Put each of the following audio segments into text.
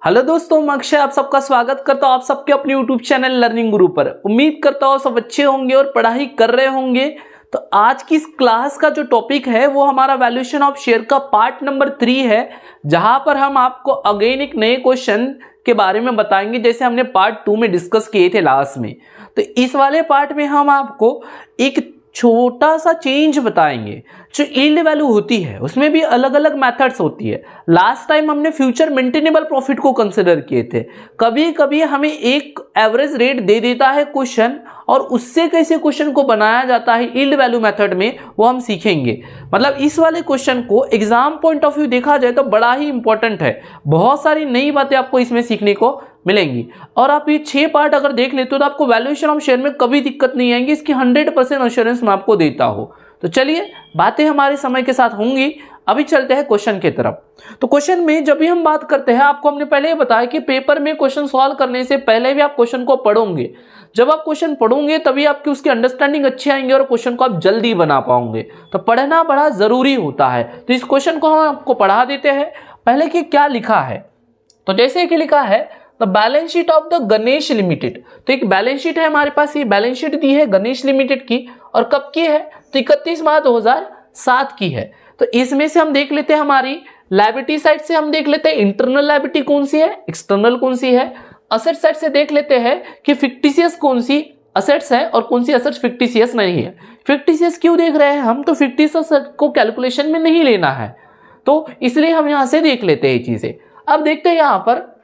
Hello दोस्तों, मैं अक्षय आप सबका स्वागत करता हूं आप सबके अपने यूट्यूब चैनल लर्निंग गुरु पर। उम्मीद करता हूं सब अच्छे होंगे और पढ़ाई कर रहे होंगे। तो आज की इस क्लास का जो टॉपिक है वो हमारा वैल्यूएशन ऑफ शेयर का पार्ट नंबर 3 है, जहां पर हम आपको अगेन एक नए क्वेश्चन के बारे में बताएंगे जैसे हमने पार्ट 2 में डिस्कस किए थे लास्ट में। तो इस वाले पार्ट में हम आपको एक छोटा सा चेंज बताएंगे। जो यील्ड वैल्यू होती है उसमें भी अलग अलग मेथड्स होती है। लास्ट टाइम हमने फ्यूचर मेंटेनेबल प्रॉफिट को कंसिडर किए थे। कभी कभी हमें एक एवरेज रेट दे देता है क्वेश्चन और उससे कैसे क्वेश्चन को बनाया जाता है यील्ड वैल्यू मेथड में, वो हम सीखेंगे। मतलब इस वाले क्वेश्चन को एग्जाम पॉइंट ऑफ व्यू देखा जाए तो बड़ा ही इंपॉर्टेंट है। बहुत सारी नई बातें आपको इसमें सीखने को मिलेंगी और आप ये 6 पार्ट अगर देख लेते हो तो आपको वैल्यूएशन ऑफ शेयर में कभी दिक्कत नहीं आएगी। इसकी 100% एश्योरेंस मैं आपको देता हूं। तो चलिए, बातें हमारे समय के साथ होंगी। अभी चलते हैं क्वेश्चन की तरफ। तो क्वेश्चन में जब भी हम बात करते हैं, आपको हमने पहले ही बताया कि पेपर में क्वेश्चन सॉल्व करने से पहले भी आप क्वेश्चन को पढ़ोगे। जब आप क्वेश्चन पढ़ोगे तभी आपकी उसकी अंडरस्टैंडिंग अच्छी आएंगे और क्वेश्चन को आप जल्दी बना पाओगे। तो पढ़ना बड़ा जरूरी होता है। तो इस क्वेश्चन को हम आपको पढ़ा देते हैं। पहले कि क्या लिखा है, तो जैसे कि लिखा है the balance sheet of the Ganesh limited. तो एक बैलेंस शीट है हमारे पास, ये बैलेंस शीट दी है गणेश लिमिटेड की और कब की है, तो 31 मार्च 2007 की है। तो इसमें से हम देख लेते हैं हमारी लायबिलिटी साइड से हम देख लेते हैं इंटरनल लायबिलिटी कौन सी है, एक्सटर्नल कौन सी है। असेट साइड से देख लेते हैं कि फिक्टिशियस कौन सी असेट्स है और कौन सी असेट्स फिक्टिशियस नहीं है। फिक्टिशियस क्यों देख रहे हैं हम, तो फिक्टिशियस को कैलकुलेशन में नहीं लेना है, तो इसलिए हम यहां से देख लेते हैं ये चीजें। अब देखते हैं यहां पर,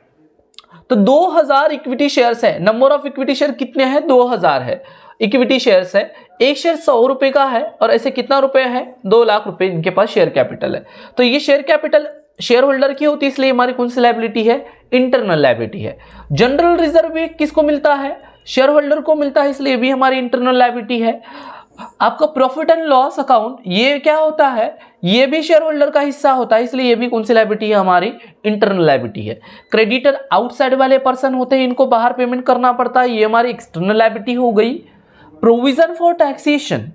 तो 2000 इक्विटी शेयर्स है। नंबर ऑफ इक्विटी शेयर कितने हैं, 2000 है इक्विटी शेयर्स है। एक शेयर 100 रुपए का है और ऐसे कितना रुपए है, 2 लाख रुपए इनके पास शेयर कैपिटल है। तो ये शेयर कैपिटल शेयर होल्डर की होती है, इसलिए हमारी कौन सी लायबिलिटी है, इंटरनल लायबिलिटी है। जनरल रिजर्व भी किसको मिलता है, शेयर होल्डर को मिलता है, इसलिए भी हमारी इंटरनल लायबिलिटी है। आपका प्रॉफिट एंड लॉस अकाउंट ये क्या होता है, ये भी शेयर होल्डर का हिस्सा होता है, इसलिए ये भी कौन सी लायबिलिटी है, हमारी इंटरनल लायबिलिटी है। क्रेडिटर आउटसाइड वाले पर्सन होते हैं, इनको बाहर पेमेंट करना पड़ता है, ये हमारी एक्सटर्नल लायबिलिटी हो गई। प्रोविजन फॉर टैक्सेशन,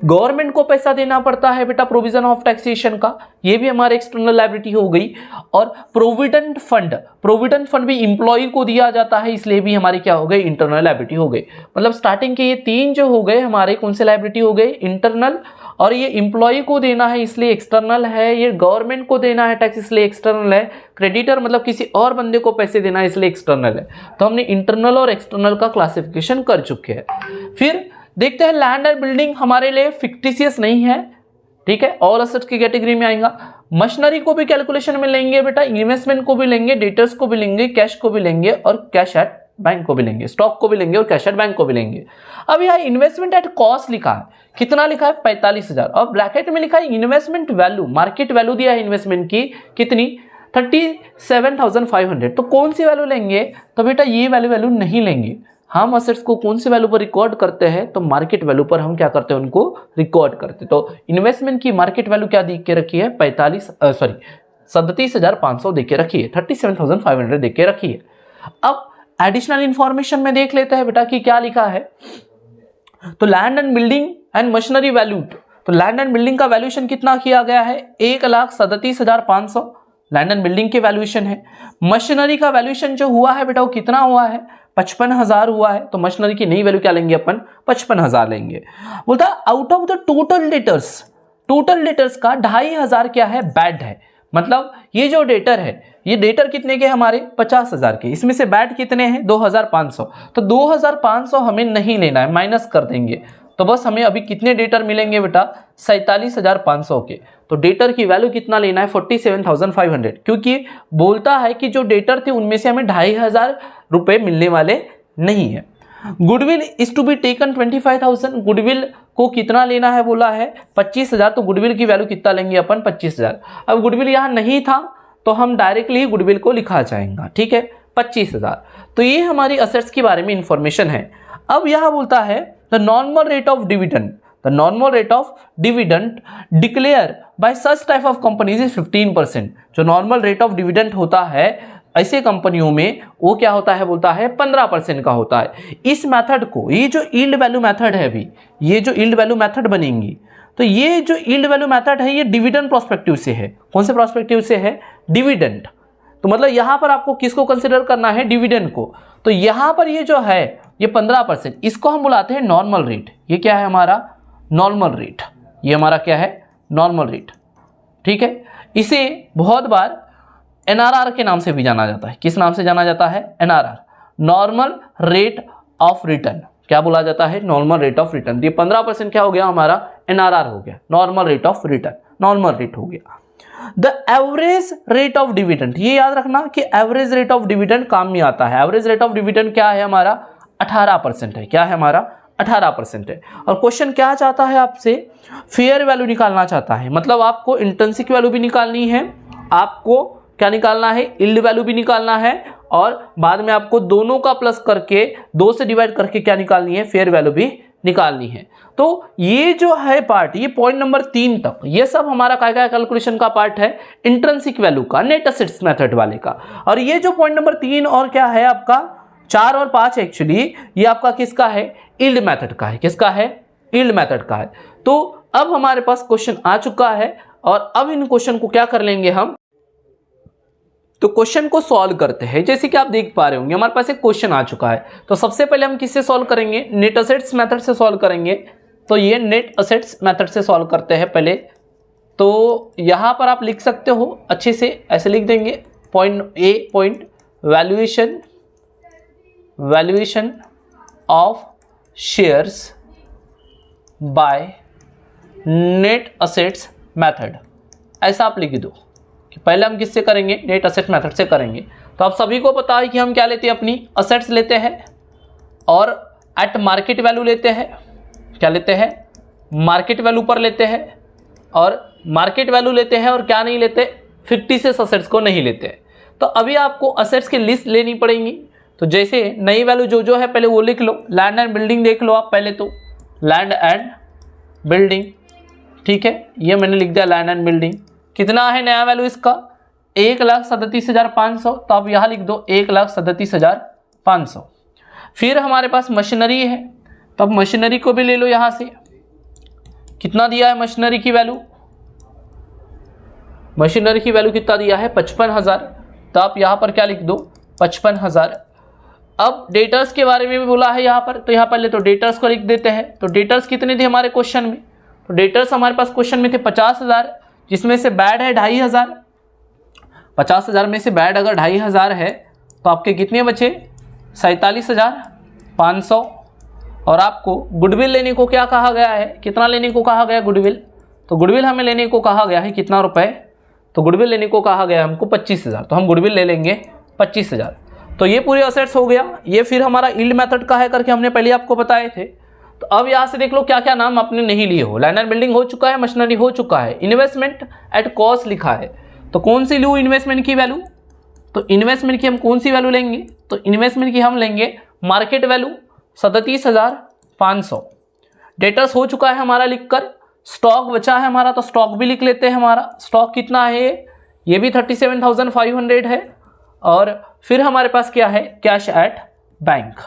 गवर्नमेंट को पैसा देना पड़ता है बेटा प्रोविजन ऑफ टैक्सेशन का, ये भी हमारे एक्सटर्नल लायबिलिटी हो गई। और प्रोविडेंट फंड भी इंप्लॉय को दिया जाता है, इसलिए भी हमारी क्या हो गई, इंटरनल लायबिलिटी हो गई। मतलब स्टार्टिंग के ये 3 जो हो गए हमारे कौन से लायबिलिटी हो गए, इंटरनल, और ये इंप्लॉय को देना है इसलिए एक्सटर्नल है, ये गवर्नमेंट को देना है टैक्स इसलिए एक्सटर्नल है, क्रेडिटर मतलब किसी और बंदे को पैसे देना है इसलिए एक्सटर्नल है। तो हमने इंटरनल और एक्सटर्नल का क्लासिफिकेशन कर चुके हैं। फिर देखते हैं लैंड एंड बिल्डिंग हमारे लिए फिक्टिशियस नहीं है, ठीक है, ऑल असेट्स की कैटेगरी में आएगा। मशीनरी को भी कैलकुलेशन में लेंगे बेटा, इन्वेस्टमेंट को भी लेंगे, डेटर्स को भी लेंगे, कैश को भी लेंगे और कैश एट बैंक को भी लेंगे, स्टॉक को भी लेंगे और कैश एट बैंक को भी लेंगे। अब यहाँ इन्वेस्टमेंट एट कॉस्ट लिखा है, कितना लिखा है, 45,000 और ब्रैकेट में लिखा है इन्वेस्टमेंट वैल्यू, मार्केट वैल्यू दिया है इन्वेस्टमेंट की कितनी, 37,500। तो कौन सी वैल्यू लेंगे, तो बेटा ये वैल्यू नहीं लेंगे। हम असेट्स को कौन सी वैल्यू पर रिकॉर्ड करते हैं, तो मार्केट वैल्यू पर हम क्या करते हैं, उनको रिकॉर्ड करते हैं। तो इन्वेस्टमेंट की मार्केट वैल्यू क्या दे के रखी है, 37,500 दे के रखी है, 37,500 दे के रखी है। अब एडिशनल इंफॉर्मेशन में देख लेते हैं बेटा कि क्या लिखा है। तो land and building and machinery value, तो लैंड एंड बिल्डिंग का वैल्यूएशन कितना किया गया है, 1,37,500 लैंड एंड बिल्डिंग के वैल्यूएशन है। मशीनरी का वैल्यूएशन जो हुआ है बेटा वो कितना हुआ है, 55,000 हुआ है। तो मशीनरी की नई वैल्यू क्या लेंगे अपन, 55,000 लेंगे। बोलता out of the total debtors का 2,500 क्या है, बैड है। मतलब ये जो डेटर है, ये डेटर कितने के हमारे, 50,000 के, इसमें से बैड कितने हैं, 2,500। तो 2,500 हमें नहीं लेना है, माइनस कर देंगे। तो बस हमें अभी कितने डेटर मिलेंगे बेटा, 47,500 के। तो डेटर की वैल्यू कितना लेना है, 47,500, क्योंकि बोलता है कि जो डेटर थे उनमें से हमें 2,500 रुपए मिलने वाले नहीं है। Goodwill is to be taken 25,000, goodwill को कितना लेना है बोला है, 25,000। तो गुडविल की वैल्यू कितना लेंगे अपन, 25,000। अब गुडविल यहाँ नहीं था तो हम डायरेक्टली ही गुडविल को लिखा जाएगा, ठीक है, 25,000। तो ये हमारी असेट्स के बारे में इंफॉर्मेशन है। अब यह बोलता है the normal rate of dividend, the normal rate of dividend declare by such type of companies is 15%। जो नॉर्मल रेट ऑफ डिविडेंड होता है ऐसे कंपनियों में वो क्या होता है, बोलता है 15% का होता है। इस मेथड को, ये जो यील्ड वैल्यू मेथड है अभी, ये जो यील्ड वैल्यू मेथड बनेंगी, तो ये जो यील्ड वैल्यू मेथड है ये डिविडेंड प्रोस्पेक्टिव से है। कौन से प्रोस्पेक्टिव से है, डिविडेंड। तो मतलब यहाँ पर आपको किसको कंसिडर करना है, डिविडेंड को। तो यहाँ पर ये जो है ये 15%, इसको हम बुलाते हैं नॉर्मल रेट। ये क्या है हमारा नॉर्मल रेट, ये हमारा क्या है नॉर्मल रेट, ठीक है। इसे बहुत बार एनआरआर के नाम से भी जाना जाता है। किस नाम से जाना जाता है, NRR, normal rate of return. क्या बोला जाता है, नॉर्मल रेट ऑफ रिटर्न। ये 15% क्या हो गया हमारा, एनआरआर हो गया, normal rate of return, normal rate हो गया। The average rate of dividend, ये याद रखना कि एवरेज रेट ऑफ डिविडेंड काम में आता है। एवरेज रेट ऑफ डिविडेंड क्या है हमारा, 18% है। क्या है हमारा, 18% है। और क्वेश्चन क्या चाहता है आपसे, फेयर वैल्यू निकालना चाहता है। मतलब आपको इंट्रिंसिक वैल्यू भी निकालनी है, आपको क्या निकालना है, यील्ड वैल्यू भी निकालना है, और बाद में आपको दोनों का प्लस करके 2 से डिवाइड करके क्या निकालनी है, फेयर वैल्यू भी निकालनी है। तो ये जो है पार्ट, ये पॉइंट नंबर 3 तक ये सब हमारा क्या क्या कैलकुलेशन का पार्ट है, इंट्रिंसिक वैल्यू का, नेट एसेट्स मेथड वाले का। और ये जो पॉइंट नंबर 3 और क्या है आपका 4 और 5 एक्चुअली ये आपका किसका है, यील्ड मेथड का है। किसका है, यील्ड मेथड का है। तो अब हमारे पास क्वेश्चन आ चुका है और अब इन क्वेश्चन को क्या कर लेंगे हम, तो क्वेश्चन को सॉल्व करते हैं। जैसे कि आप देख पा रहे होंगे हमारे पास एक क्वेश्चन आ चुका है। तो सबसे पहले हम किससे सॉल्व करेंगे, नेट एसेट्स मेथड से सॉल्व करेंगे। तो ये नेट एसेट्स मेथड से सॉल्व करते हैं पहले। तो यहाँ पर आप लिख सकते हो अच्छे से, ऐसे लिख देंगे, point A point valuation of shares by net assets method, ऐसा आप लिख दो कि पहले हम किससे करेंगे, नेट एसेट मेथड से करेंगे। तो आप सभी को पता है कि हम क्या लेते हैं, अपनी एसेट्स लेते हैं और एट मार्केट वैल्यू लेते हैं। क्या लेते हैं, मार्केट वैल्यू पर लेते हैं, और मार्केट वैल्यू लेते हैं और क्या नहीं लेते, फिक्टिशियस एसेट्स को नहीं लेते। तो अभी आपको एसेट्स की लिस्ट लेनी पड़ेगी। तो जैसे नई वैल्यू जो है पहले वो लिख लो, लैंड एंड बिल्डिंग देख लो आप पहले, तो लैंड एंड बिल्डिंग, ठीक है, ये मैंने लिख दिया लैंड एंड बिल्डिंग। कितना है नया वैल्यू इसका, 1,37,500। तो आप यहाँ लिख दो 1,37,500। फिर हमारे पास मशीनरी है, तो अब मशीनरी को भी ले लो यहाँ से। कितना दिया है मशीनरी की वैल्यू, मशीनरी की वैल्यू कितना दिया है, 55,000। तो आप यहाँ पर क्या लिख दो, 55,000। अब डेटर्स के बारे में भी बोला है यहाँ पर, तो यहाँ पहले तो डेटर्स को लिख देते हैं। तो डेटर्स कितने थे हमारे क्वेश्चन में, तो डेटर्स हमारे पास क्वेश्चन में थे 50,000, जिसमें से बैड है 2,500। 50,000 में से बैड अगर 2,500 है तो आपके कितने बचे, 47,500। और आपको गुडविल लेने को क्या कहा गया है, कितना लेने को कहा गया गुडविल, तो गुडविल हमें लेने को कहा गया है कितना रुपए, तो गुडविल लेने को कहा गया हमको 25,000। तो हम गुडविल ले लेंगे 25,000। तो ये पूरे असेट्स हो गया। ये फिर हमारा यील्ड मेथड का है करके हमने पहले आपको बताए थे। तो अब यहाँ से देख लो क्या क्या नाम आपने नहीं लिए हो, लैंड एंड बिल्डिंग हो चुका है, मशीनरी हो चुका है, इन्वेस्टमेंट एट कॉस्ट लिखा है। तो कौन सी लूँ इन्वेस्टमेंट की वैल्यू, तो इन्वेस्टमेंट की हम कौन सी वैल्यू लेंगे, तो इन्वेस्टमेंट की हम लेंगे मार्केट वैल्यू 37,500। डेटर्स हो चुका है हमारा लिखकर, स्टॉक बचा है हमारा, तो स्टॉक भी लिख लेते हैं। हमारा स्टॉक कितना है, ये भी 37,500 है। और फिर हमारे पास क्या है, कैश एट बैंक।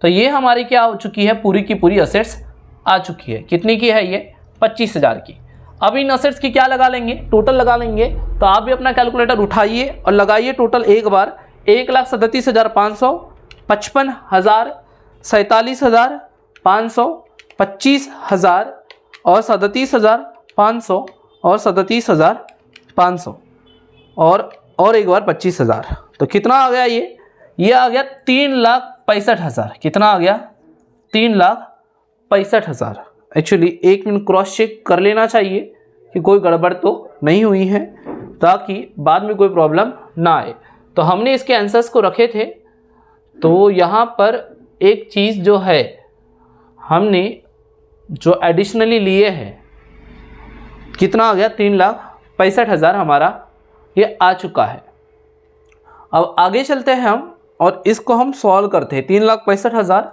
तो ये हमारी क्या हो चुकी है, पूरी की पूरी असेट्स आ चुकी है। कितनी की है ये, 25,000 की। अब इन असेट्स की क्या लगा लेंगे, टोटल लगा लेंगे। तो आप भी अपना कैलकुलेटर उठाइए और लगाइए टोटल एक बार, 1,37,500, 55,000, 47,500, 25,000 और 37,500 और 37,500 और एक बार 25,000। तो कितना आ गया ये आ गया 3,65,000। कितना आ गया, 3,65,000। एक्चुअली एक मिनट क्रॉस चेक कर लेना चाहिए कि कोई गड़बड़ तो नहीं हुई है, ताकि बाद में कोई प्रॉब्लम ना आए। तो हमने इसके आंसर्स को रखे थे। तो यहाँ पर एक चीज़ जो है हमने जो एडिशनली लिए हैं, कितना आ गया, 3,65,000 हमारा ये आ चुका है। अब आगे चलते हैं हम और इसको हम सॉल्व करते हैं। 3,65,000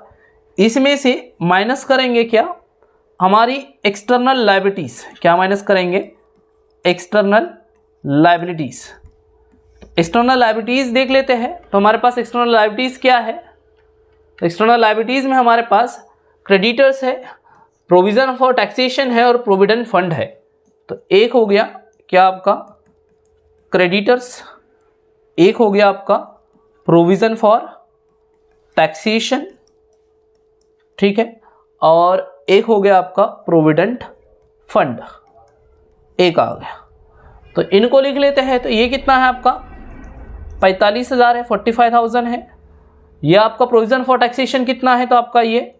इसमें से माइनस करेंगे क्या, हमारी एक्सटर्नल लायबिलिटीज़। क्या माइनस करेंगे, एक्सटर्नल लायबिलिटीज़। एक्सटर्नल लायबिलिटीज़ देख लेते हैं। तो हमारे पास एक्सटर्नल लायबिलिटीज़ क्या है, एक्सटर्नल लायबिलिटीज़ में हमारे पास क्रेडिटर्स है, प्रोविज़न फॉर टैक्सेशन है और प्रोविडेंट फंड है। तो एक हो गया क्या आपका क्रेडिटर्स एक हो गया आपका प्रोविजन फॉर टैक्सेशन, ठीक है, और एक हो गया आपका प्रोविडेंट फंड, एक आ गया। तो इनको लिख लेते हैं। तो ये कितना है आपका 45,000 है, 45,000 है। ये आपका प्रोविजन फॉर टैक्सेशन कितना है, तो आपका ये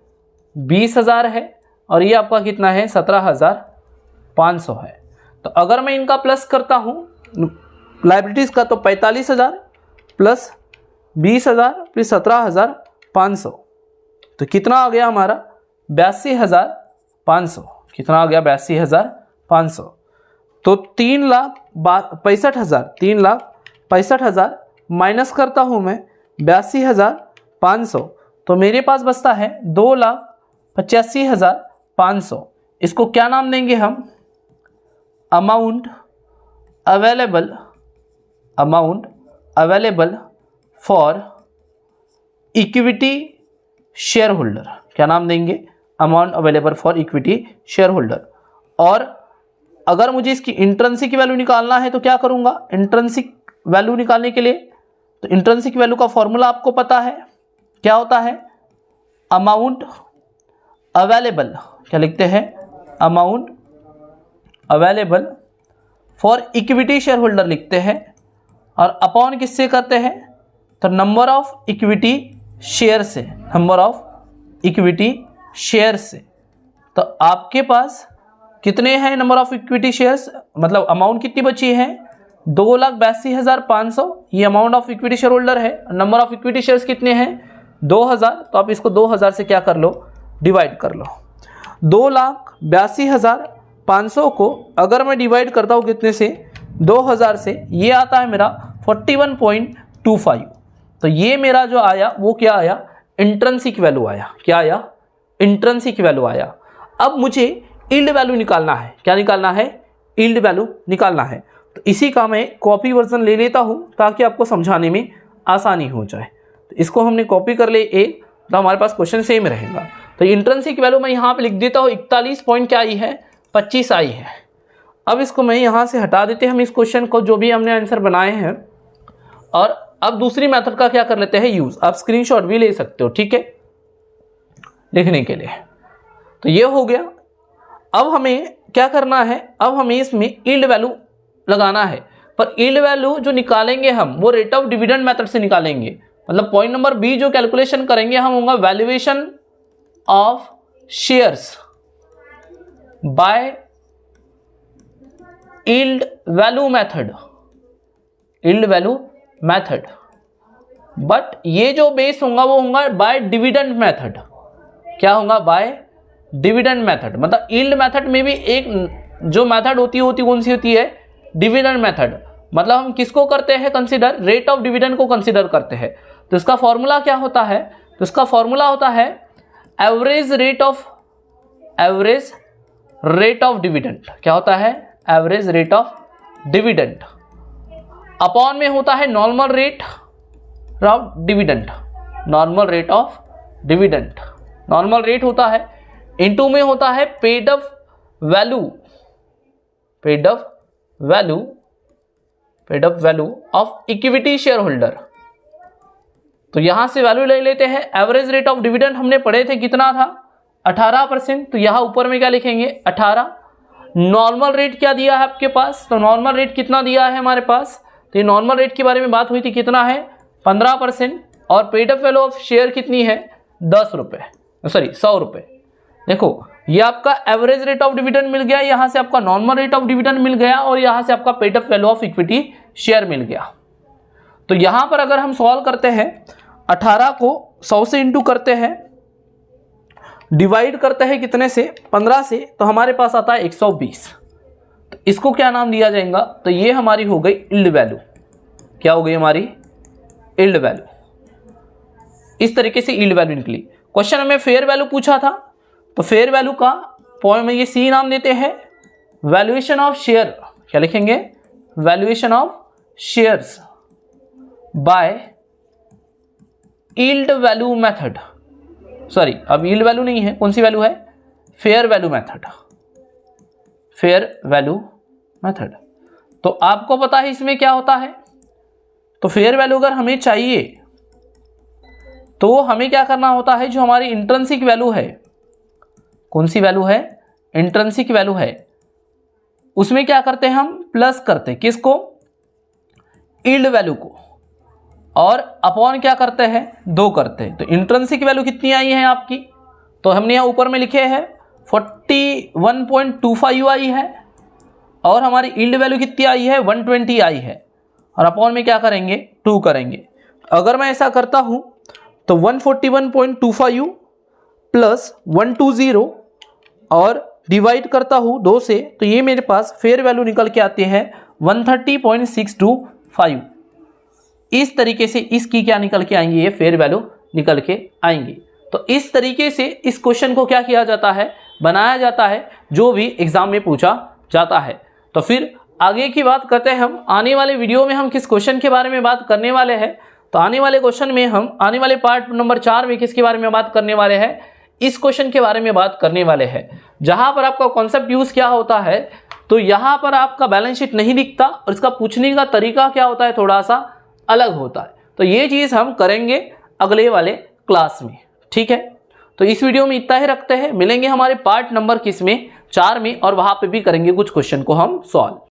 20,000 है, और ये आपका कितना है 17,500 है। तो अगर मैं इनका प्लस करता हूँ लाइबिलिटीज़ का, तो 45,000 प्लस 20,000 फिर 17,500, तो कितना आ गया हमारा 82,500। कितना आ गया 82,500। तो 3,65,000 माइनस करता हूँ मैं 82,500, तो मेरे पास बचता है 2,85,500। इसको क्या नाम देंगे हम, amount available for equity share holder. क्या नाम देंगे, amount available for equity share holder. और अगर मुझे इसकी इंट्रिंसिक वैल्यू निकालना है तो क्या करूंगा, इंट्रिंसिक वैल्यू निकालने के लिए, तो इंट्रिंसिक वैल्यू का फॉर्मूला आपको पता है, क्या होता है, अमाउंट अवेलेबल, क्या लिखते हैं, amount available for equity share holder लिखते हैं, और अपॉन किससे करते हैं, तो नंबर ऑफ इक्विटी शेयर से, नंबर ऑफ इक्विटी शेयर से। तो आपके पास कितने हैं नंबर ऑफ इक्विटी शेयर्स, मतलब अमाउंट कितनी बची है 2,82,500, ये amount of equity share holder है। नंबर ऑफ इक्विटी शेयर्स कितने हैं 2,000, तो आप इसको 2,000 से क्या कर लो, डिवाइड कर लो। 2,82,500 को अगर मैं डिवाइड करता हूँ कितने से, 2,000 से, ये आता है मेरा 41.25। तो ये मेरा जो आया वो क्या आया, इंट्रिंसिक वैल्यू आया। क्या आया, इंट्रिंसिक वैल्यू आया। अब मुझे यील्ड वैल्यू निकालना है। क्या निकालना है, यील्ड वैल्यू निकालना है। तो इसी का मैं कॉपी वर्जन ले लेता हूं ताकि आपको समझाने में आसानी हो जाए। तो इसको हमने कॉपी कर ले ए, तो हमारे पास क्वेश्चन सेम रहेगा। तो इंट्रिंसिक वैल्यू मैं यहाँ पे लिख देता हूँ 41 पॉइंट क्या आई है 25 आई है। अब इसको मैं यहाँ से हटा देते हैं हम इस क्वेश्चन को जो भी हमने आंसर बनाए हैं, और अब दूसरी मेथड का क्या कर लेते हैं यूज। आप स्क्रीनशॉट भी ले सकते हो, ठीक है, लिखने के लिए। तो ये हो गया। अब हमें क्या करना है, अब हमें इसमें यील्ड वैल्यू लगाना है, पर यील्ड वैल्यू जो निकालेंगे हम वो रेट ऑफ डिविडेंड मेथड से निकालेंगे। मतलब पॉइंट नंबर बी जो कैलकुलेशन करेंगे हम होगा valuation of shares by yield value method, yield value method. But ये जो बेस होगा वो होगा बाय डिविडेंड मेथड। क्या होगा, बाय डिविडेंड मेथड। मतलब यील्ड मेथड में भी एक जो मेथड होती है कौन सी होती है, डिविडेंड मेथड। मतलब हम किसको करते हैं कंसीडर, रेट ऑफ डिविडेंड को कंसीडर करते हैं। तो इसका फॉर्मूला क्या होता है, तो इसका फॉर्मूला होता है एवरेज रेट ऑफ डिविडेंड। क्या होता है, average rate of dividend upon में होता है normal rate of dividend, normal rate of dividend, normal rate होता है, इनटू में होता है paid up value of equity share holder. तो यहां से वैल्यू ले लेते हैं। एवरेज रेट ऑफ डिविडेंड हमने पढ़े थे कितना था 18%, तो यहां ऊपर में क्या लिखेंगे 18। नॉर्मल रेट क्या दिया है आपके पास, तो नॉर्मल रेट कितना दिया है हमारे पास, तो ये नॉर्मल रेट के बारे में बात हुई थी, कितना है 15%। और paid up value of share कितनी है 10 रुपये, सॉरी 100 रुपये। देखो ये आपका एवरेज रेट ऑफ डिविडेंड मिल गया, यहाँ से आपका नॉर्मल रेट ऑफ डिविडेंड मिल गया, और यहाँ से आपका paid up value of equity share मिल गया। तो यहाँ पर अगर हम सॉल्व करते हैं 18 को 100 से इंटू करते हैं, डिवाइड करते हैं कितने से 15 से, तो हमारे पास आता है 120। तो इसको क्या नाम दिया जाएगा, तो ये हमारी हो गई यील्ड वैल्यू। क्या हो गई हमारी यील्ड वैल्यू। इस तरीके से यील्ड वैल्यू निकली। क्वेश्चन हमें फेयर वैल्यू पूछा था, तो फेयर वैल्यू का पॉइंट में ये सी नाम देते हैं वैल्यूएशन ऑफ शेयर। क्या लिखेंगे, valuation of shares by yield value method. Sorry, अब यील्ड वैल्यू नहीं है, कौन सी वैल्यू है, fair value method, fair value method. तो आपको पता है इसमें क्या होता है, तो फेयर वैल्यू अगर हमें चाहिए तो हमें क्या करना होता है, जो हमारी इंट्रिंसिक वैल्यू है, कौन सी वैल्यू है, इंट्रिंसिक वैल्यू है, उसमें क्या करते हैं हम, प्लस करते हैं किसको, यील्ड वैल्यू को, और अपॉन क्या करते हैं, 2 करते हैं। तो इंट्रिंसिक वैल्यू कितनी आई है आपकी, तो हमने यहाँ ऊपर में लिखे हैं 41.25 आई है, और हमारी यील्ड वैल्यू कितनी आई है, 120 आई है, और अपॉन में क्या करेंगे, 2 करेंगे। अगर मैं ऐसा करता हूँ तो 141.25 प्लस 120 और डिवाइड करता हूँ 2 से, तो ये मेरे पास फेयर वैल्यू निकल के आती है 130.625। इस तरीके से इसकी क्या निकल के आएंगी, ये फेयर वैल्यू निकल के आएंगी। तो इस तरीके से इस क्वेश्चन को क्या किया जाता है, बनाया जाता है, जो भी एग्जाम में पूछा जाता है। तो फिर आगे की बात करते हैं हम, आने वाले वीडियो में हम किस क्वेश्चन के बारे में बात करने वाले हैं। तो आने वाले क्वेश्चन में हम, आने वाले पार्ट नंबर 4 में किसके बारे में बात करने वाले हैं, इस क्वेश्चन के बारे में बात करने वाले हैं, जहां पर आपका कॉन्सेप्ट यूज क्या होता है, तो यहां पर आपका बैलेंस शीट नहीं दिखता और इसका पूछने का तरीका क्या होता है, थोड़ा सा अलग होता है। तो ये चीज हम करेंगे अगले वाले क्लास में, ठीक है। तो इस वीडियो में इतना ही रखते हैं, मिलेंगे हमारे पार्ट नंबर किस में, 4 में, और वहां पे भी करेंगे कुछ क्वेश्चन को हम सॉल्व।